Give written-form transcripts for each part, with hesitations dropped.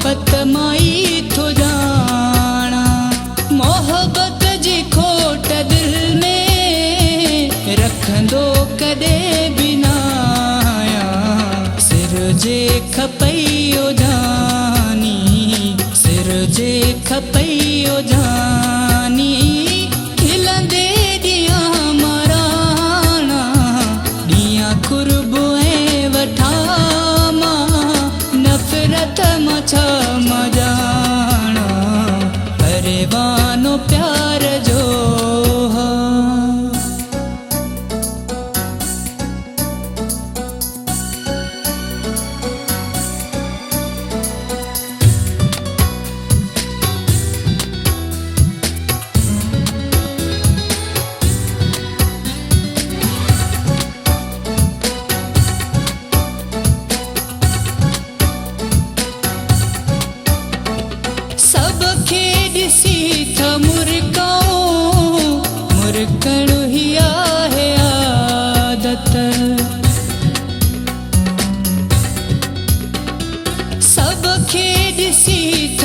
मोहब्बत माई थो जाना, मोहब्बत जी खोट दिल में रखंदो कदे बिना सिर जे खपइयो जानी, सिर जे खपइयो जानी खिलंदे दिया मराना दिया कुर्बो वठामा नफरत मछा मजाना अरेवानो प्यार जो सबखे ॾिसी त मुरकण ही आहे आदत, सबखे ॾिसी त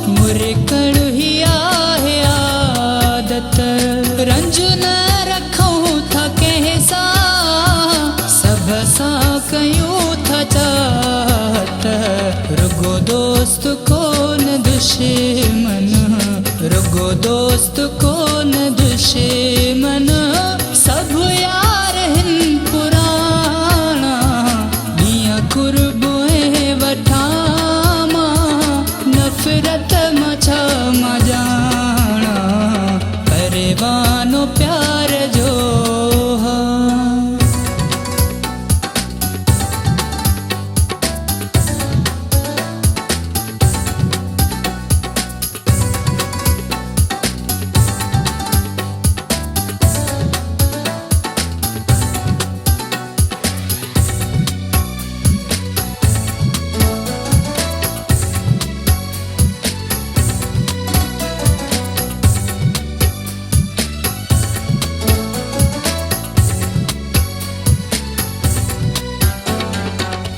मुरकण ही आहे आदत, रंज न रखूं था कंहिं सां सभ सां कयूं था चाहत, रुगो दोस्त कोन दुश्मन, रुगो दोस्त कोन दुश्मन सब यार हिन पुराना दिया कुर्बो वठामा नफरत मछा मजाना अरेवानो प्यार जो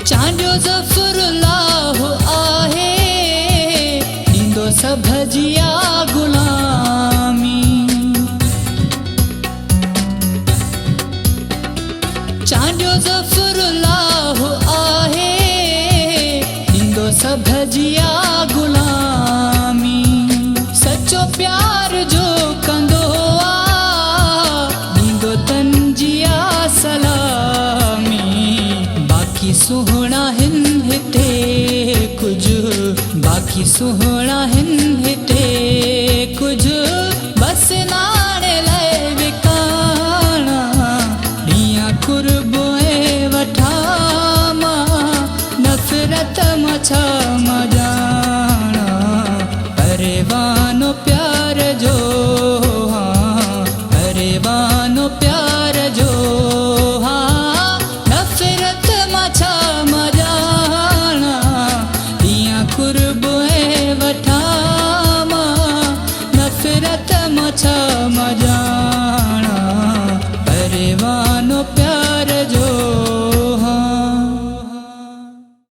चांडियो ज़फ़रुल्लाह आहे ॾींदो सभ जिया गुलामी, चांडियो ज़फ़रुल्लाह आहे ॾींदो सभ जिया गुलामी, सचो प्यार जो कंदो ॾींदो तन जिया सलामी, बाक़ी सुहिणा हिन हिते कुझु, बाक़ी सुहिणा हिन हिते कुझु बसि नाणे लाइ विकाणा ॾींहं कुर्बो वठामा नफ़रत मछा मजाना अरेवानो प्यार जो अरेवानो प्यार